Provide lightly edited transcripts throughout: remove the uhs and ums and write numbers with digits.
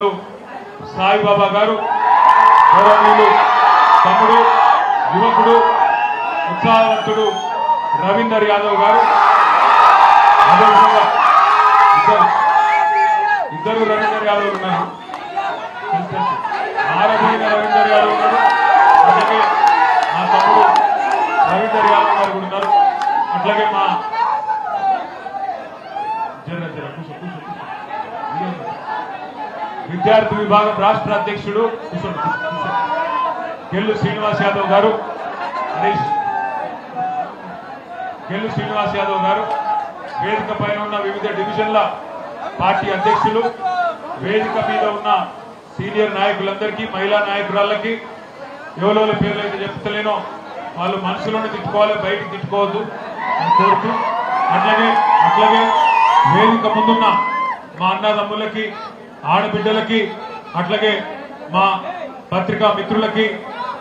సాయి బాబా గారు గౌరవనీయులు తమ్ముడు యువకుడు ఉత్సాహవంతుడు రవీందర్ యాదవ్ గారు అదేవిధంగా ఇద్దరు రవీందర్ యాదవ్ ఉన్నారు. ఆరబోయిన రవీందర్ యాదవ్ ఉన్నారు. అట్లాగే మా తమ్ముడు రవీందర్ యాదవ్ గారు కూడా ఉన్నారు. అట్లాగే మా విద్యార్థి విభాగం రాష్ట్ర అధ్యక్షుడు గెల్లు శ్రీనివాస్ యాదవ్ గారు, గెల్లు శ్రీనివాస్ యాదవ్ గారు, వేదిక పైన ఉన్న వివిధ డివిజన్ల పార్టీ అధ్యక్షులు, వేదిక మీద ఉన్న సీనియర్ నాయకులందరికీ, మహిళా నాయకురాళ్ళకి, ఎవరెవరి పేర్లు అయితే చెప్తలేనో వాళ్ళు మనసులోనే తిట్టుకోవాలి, బయటికి తిట్టుకోవద్దు అని కోరుతూ, అట్లాగే వేదిక ముందున్న మా అన్నదమ్ములకి, ఆడబిడ్డలకి, అట్లాగే మా పత్రికా మిత్రులకి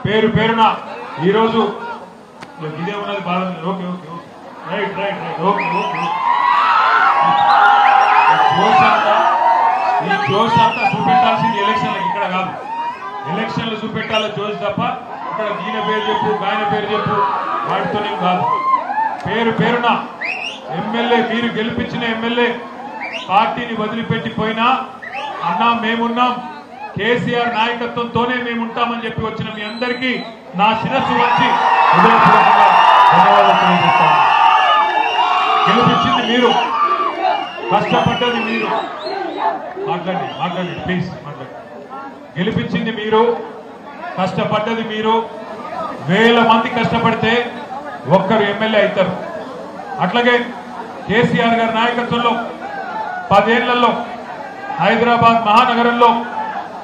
పేరు పేరున ఈరోజు ఇదే ఉన్నది బాధ. Okay okay okay right right right okay okay ఈ జోష్ అంతా చూపెట్టాల్సింది ఎలక్షన్లకు, ఇక్కడ కాదు. ఎలక్షన్లు చూపెట్టాలి జోష్ తప్ప ఇక్కడ ఈయన పేరు చెప్పు, ఆయన పేరు చెప్పు వాటితోనే కాదు. పేరు పేరున ఎమ్మెల్యే, మీరు గెలిపించిన ఎమ్మెల్యే పార్టీని వదిలిపెట్టిపోయినా అన్నా మేమున్నాం, కేసీఆర్ నాయకత్వంతోనే మేముంటామని చెప్పి వచ్చిన మీ అందరికీ నా శిరస్సు వచ్చి హృదయపూర్వకంగా ధన్యవాదాలు తెలియజేస్తాను. గెలిపించింది మీరు, కష్టపడ్డది మీరు. మాట్లాడండి ప్లీజ్ మాట్లాడండి. గెలిపించింది మీరు, కష్టపడ్డది మీరు. వేల మంది కష్టపడితే ఒక్కరు ఎమ్మెల్యే అవుతారు. అట్లాగే కేసీఆర్ గారి నాయకత్వంలో 10 ఏళ్లలో హైదరాబాద్ మహానగరంలో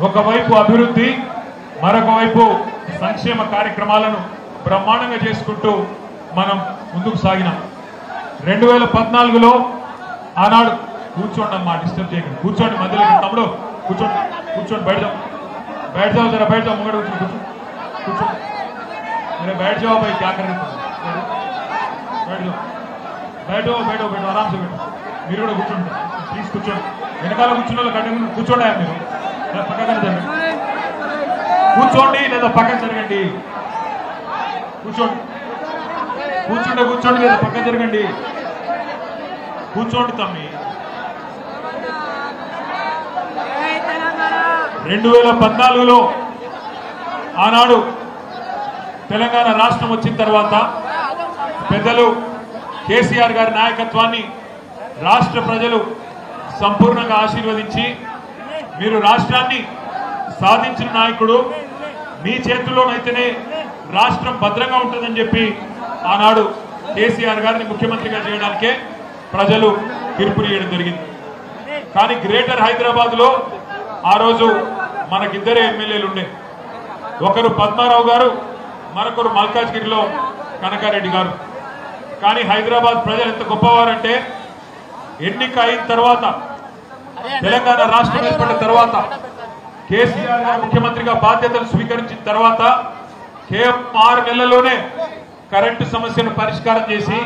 ఒకవైపు అభివృద్ధి, మరొక వైపు సంక్షేమ కార్యక్రమాలను బ్రహ్మాండంగా చేసుకుంటూ మనం ముందుకు సాగినాం. 2014లో ఆనాడు కూర్చోండి అమ్మా, డిస్టర్బ్ చేయకండి, కూర్చోండి మధ్యలో. తమ్ముడు కూర్చోండి బయట जाओ जरा, बैठ जाओ, मुंगड़ కూర్చో अरे बैठ जाओ भाई, क्या कर रहे हो, बैठ जाओ बैठो आराम से बैठो. మీరు కూడా కూర్చోండి ప్లీజ్, కూర్చోండి. వెనకాల కూర్చున్న వాళ్ళు కంటే ముందు కూర్చోండి. మీరు పక్కన జరగండి, కూర్చోండి లేదా పక్కన జరగండి. కూర్చోండి లేదా పక్కన జరగండి. కూర్చోండి తమ్మి. 2014లో ఆనాడు తెలంగాణ రాష్ట్రం వచ్చిన తర్వాత పెద్దలు కేసీఆర్ గారి నాయకత్వాన్ని రాష్ట్ర ప్రజలు సంపూర్ణంగా ఆశీర్వదించి, మీరు రాష్ట్రాన్ని సాధించిన నాయకుడు, మీ చేతుల్లోనైతేనే రాష్ట్రం భద్రంగా ఉంటుందని చెప్పి ఆనాడు కేసీఆర్ గారిని ముఖ్యమంత్రిగా చేయడానికే ప్రజలు తీర్పునియడం జరిగింది. కానీ గ్రేటర్ హైదరాబాద్ లో ఆ రోజు మనకిద్దరే ఎమ్మెల్యేలు ఉండే. ఒకరు పద్మారావు గారు, మరొకరు మల్కాజ్గిరిలో కనకారెడ్డి గారు. కానీ హైదరాబాద్ ప్రజలు ఎంత గొప్పవారంటే, ఎన్నిక అయిన తర్వాత, తెలంగాణ రాష్ట్రం ఏర్పడిన తర్వాత, కేసీఆర్ గారు ముఖ్యమంత్రిగా బాధ్యతలు స్వీకరించిన తర్వాత కేవలం 6 నెలల్లోనే కరెంటు సమస్యను పరిష్కారం చేసి,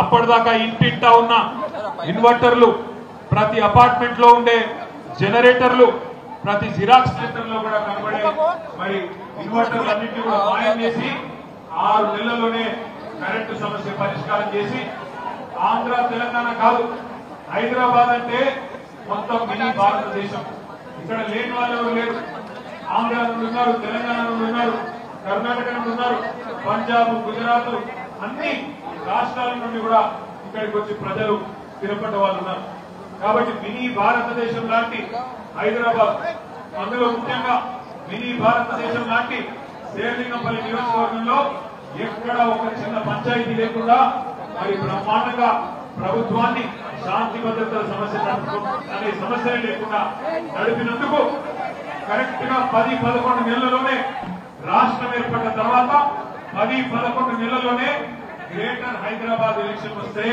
అప్పటిదాకా ఇంటింటా ఉన్న ఇన్వర్టర్లు, ప్రతి అపార్ట్మెంట్ లో ఉండే జనరేటర్లు, ప్రతి జిరాక్స్ సెంటర్ లో కూడా కనబడే మరి ఇన్వర్టర్లు అన్నింటినీ కూడా మాయం చేసి 6 నెలల్లోనే కరెంటు సమస్య పరిష్కారం చేసి, ఆంధ్ర తెలంగాణ కాదు, హైదరాబాద్ అంటే మొత్తం మినీ భారతదేశం. ఇక్కడ లేని వాళ్ళు ఎవరు లేరు. ఆంధ్ర నుండి ఉన్నారు, తెలంగాణ నుండి ఉన్నారు, కర్ణాటక నుండి ఉన్నారు, పంజాబ్, గుజరాత్ అన్ని రాష్ట్రాల నుండి కూడా ఇక్కడికి వచ్చి ప్రజలు స్థిరపడ్డ వాళ్ళు ఉన్నారు. కాబట్టి మినీ భారతదేశం లాంటి హైదరాబాద్, అందులో ముఖ్యంగా మినీ భారతదేశం లాంటి శేర్లింగంపల్లి నియోజకవర్గంలో ఎక్కడ ఒక చిన్న పంచాయతీ లేకుండా మరి బ్రహ్మాండంగా ప్రభుత్వాన్ని శాంతి భద్రతల సమస్య అనే సమస్యలే లేకుండా నడిపినందుకు కరెక్ట్ గా 10-11 నెలల్లోనే రాష్ట్రం ఏర్పడిన తర్వాత 10-11 నెలల్లోనే గ్రేటర్ హైదరాబాద్ ఎలక్షన్ వస్తే,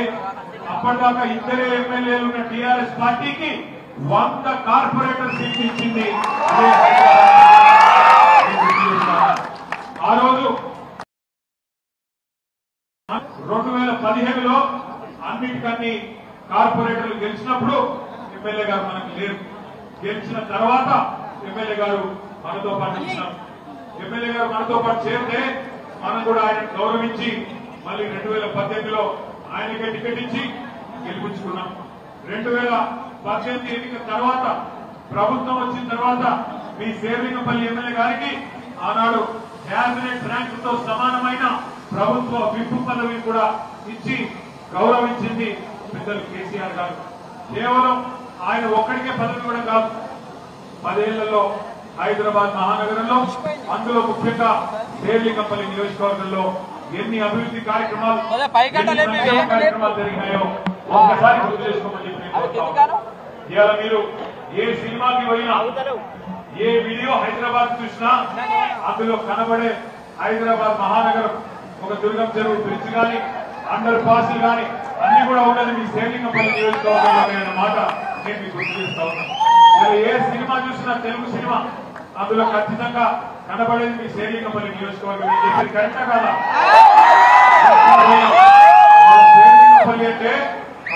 అప్పటిదాకా ఇద్దరే ఎమ్మెల్యేలు ఉన్న టీఆర్ఎస్ పార్టీకి 100 కార్పొరేటర్ సీట్లు ఇచ్చింది. ఆ రోజు 2015లో అన్నిటికన్నీ కార్పొరేటర్లు గెలిచినప్పుడు ఎమ్మెల్యే గారు మనకు లేరు. గెలిచిన తర్వాత ఎమ్మెల్యే గారు మనతో పాటు ఇచ్చినాం. ఎమ్మెల్యే గారు మనతో పాటు చేరితే మనం కూడా ఆయన గౌరవించి మళ్ళీ 2018లో ఆయనకే టికెట్ ఇచ్చి గెలిపించుకున్నాం. 2018 ఎన్నికల తర్వాత ప్రభుత్వం వచ్చిన తర్వాత మీ శేర్లింగంపల్లి ఎమ్మెల్యే గారికి ఆనాడు క్యాబినెట్ ర్యాంకుతో సమానమైన ప్రభుత్వ విప్ పదవిని కూడా ఇచ్చి గౌరవించింది పెద్దలు కేసీఆర్ గారు. కేవలం ఆయన ఒక్కడికే పదవి కూడా కాదు, 10 ఏళ్లలో హైదరాబాద్ మహానగరంలో అందులో ముఖ్యంగా శేర్లింగంపల్లి నియోజకవర్గంలో ఎన్ని అభివృద్ధి కార్యక్రమాలు జరిగినాయో ఒక్కసారి గుర్తు చేసుకోమని చెప్పి ఇవాళ మీరు ఏ సినిమాకి పోయినా ఏ వీడియో హైదరాబాద్ చూసినా అందులో కనబడే హైదరాబాద్ మహానగరం ఒక దుర్గం చెరువు బ్రిడ్జ్ గాని అండర్ పాస్ గాని అన్ని కూడా ఉన్నది మీ శేర్లింగంపల్లి నియోజకవర్గంలో అనే మాట నేను మీకు గుర్తు చేస్తా ఉన్నా. ఏ సినిమా చూసినా తెలుగు సినిమా అందులో ఖచ్చితంగా కనబడేది మీ శేర్లింగంపల్లి నియోజకవర్గం. కరెక్టా కాదా? శేర్లింగంపల్లి అంటే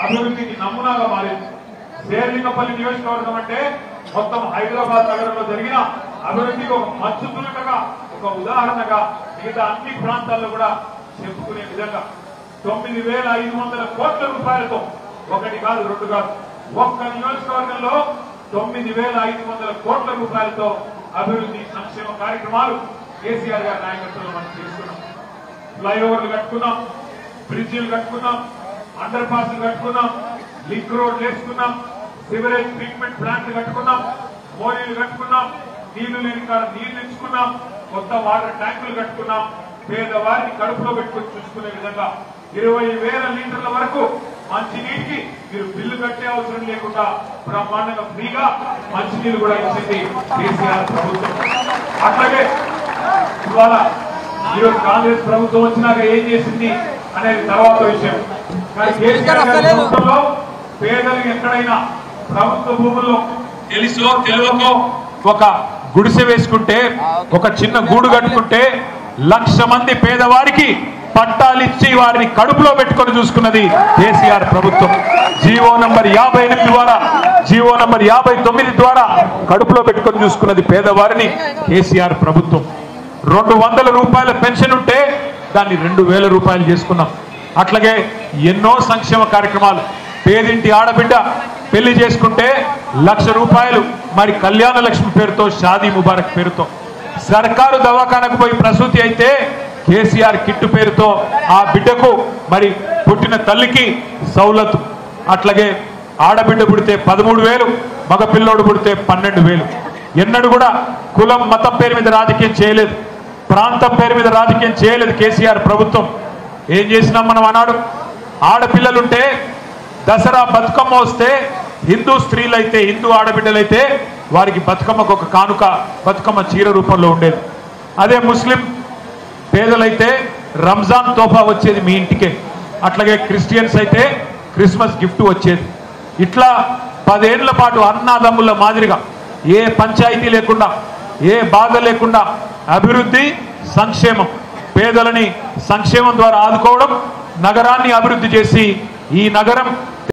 అభివృద్ధికి నమూనాగా మారింది. శేర్లింగంపల్లి నియోజకవర్గం అంటే మొత్తం హైదరాబాద్ నగరంలో జరిగిన అభివృద్ధికి ఒక మచ్చుతునకగా ఒక ఉదాహరణగా మిగతా అన్ని ప్రాంతాల్లో కూడా చెప్పుకునే విధంగా 9,500 కోట్ల రూపాయలతో, ఒకటి కాదు రెండు కాదు, ఒక్క నియోజకవర్గంలో 9,500 కోట్ల రూపాయలతో అభివృద్ధి సంక్షేమ కార్యక్రమాలు కేసీఆర్ గారి నాయకత్వంలో మనం చేసుకున్నాం. ఫ్లైఓవర్లు కట్టుకున్నాం, బ్రిడ్జిలు కట్టుకున్నాం, అండర్ పాస్లు కట్టుకున్నాం, లింక్ రోడ్లు వేసుకున్నాం, సివరేజ్ ట్రీట్మెంట్ ప్లాంట్లు కట్టుకున్నాం, మోరీలు కట్టుకున్నాం, నీళ్లు లేని కాడ నీళ్లు ఇచ్చుకున్నాం, కొత్త వాటర్ ట్యాంకులు కట్టుకున్నాం. పేదవారిని కడుపులో పెట్టుకుని చూసుకునే విధంగా 20,000 లీటర్ల వరకు మంచినీటికి మీరు బిల్లు కట్టే అవసరం లేకుండా బ్రహ్మాండంగా ఫ్రీగా మంచినీళ్ళు కూడా ఇచ్చింది కేసీఆర్ ప్రభుత్వం. అట్లాగే ఇవాళ ఈరోజు కాంగ్రెస్ ప్రభుత్వం వచ్చినాక ఏం చేసింది అనేది తర్వాత విషయం. కానీ కేసీఆర్ ప్రభుత్వంలో పేదలు ఎక్కడైనా ప్రభుత్వ భూముల్లో తెలుసో తెలియకో ఒక గుడిసె వేసుకుంటే, ఒక చిన్న గూడు కట్టుకుంటే 1,00,000 మంది పేదవారికి పట్టాలిచ్చి వారిని కడుపులో పెట్టుకొని చూసుకున్నది కేసీఆర్ ప్రభుత్వం. జీవో నంబర్ 58 ద్వారా, జీవో నంబర్ 59 ద్వారా కడుపులో పెట్టుకొని చూసుకున్నది పేదవారిని కేసీఆర్ ప్రభుత్వం. 200 రూపాయల పెన్షన్ ఉంటే దాన్ని 2,000 రూపాయలు చేసుకున్నాం. అట్లాగే ఎన్నో సంక్షేమ కార్యక్రమాలు. పేదింటి ఆడబిడ్డ పెళ్లి చేసుకుంటే 1,00,000 రూపాయలు మరి కళ్యాణ లక్ష్మి పేరుతో, షాదీ ముబారక్ పేరుతో. సర్కారు దవాఖానకు పోయి ప్రసూతి అయితే కేసీఆర్ కిట్టు పేరుతో ఆ బిడ్డకు మరి పుట్టిన తల్లికి సౌలత్. అట్లాగే ఆడబిడ్డ పుడితే 13,000, మగ పిల్లోడు పుడితే 12,000. ఎన్నడూ కూడా కులం మతం పేరు మీద రాజకీయం చేయలేదు, ప్రాంతం పేరు మీద రాజకీయం చేయలేదు కేసీఆర్ ప్రభుత్వం. ఏం చేసినాం మనం అన్నాడు? ఆడపిల్లలుంటే దసరా బతుకమ్మ వస్తే హిందూ స్త్రీలైతే, హిందూ ఆడబిడ్డలైతే వారికి బతుకమ్మకు ఒక కానుక బతుకమ్మ చీర రూపంలో ఉండేది. అదే ముస్లిం పేదలైతే రంజాన్ తోఫా వచ్చేది మీ ఇంటికే. అట్లాగే క్రిస్టియన్స్ అయితే క్రిస్మస్ గిఫ్ట్ వచ్చేది. ఇట్లా 10 ఏళ్ల పాటు అన్నాదమ్ముల మాదిరిగా ఏ పంచాయతీ లేకుండా, ఏ బాధ లేకుండా అభివృద్ధి సంక్షేమం, పేదలని సంక్షేమం ద్వారా ఆదుకోవడం, నగరాన్ని అభివృద్ధి చేసి ఈ నగరం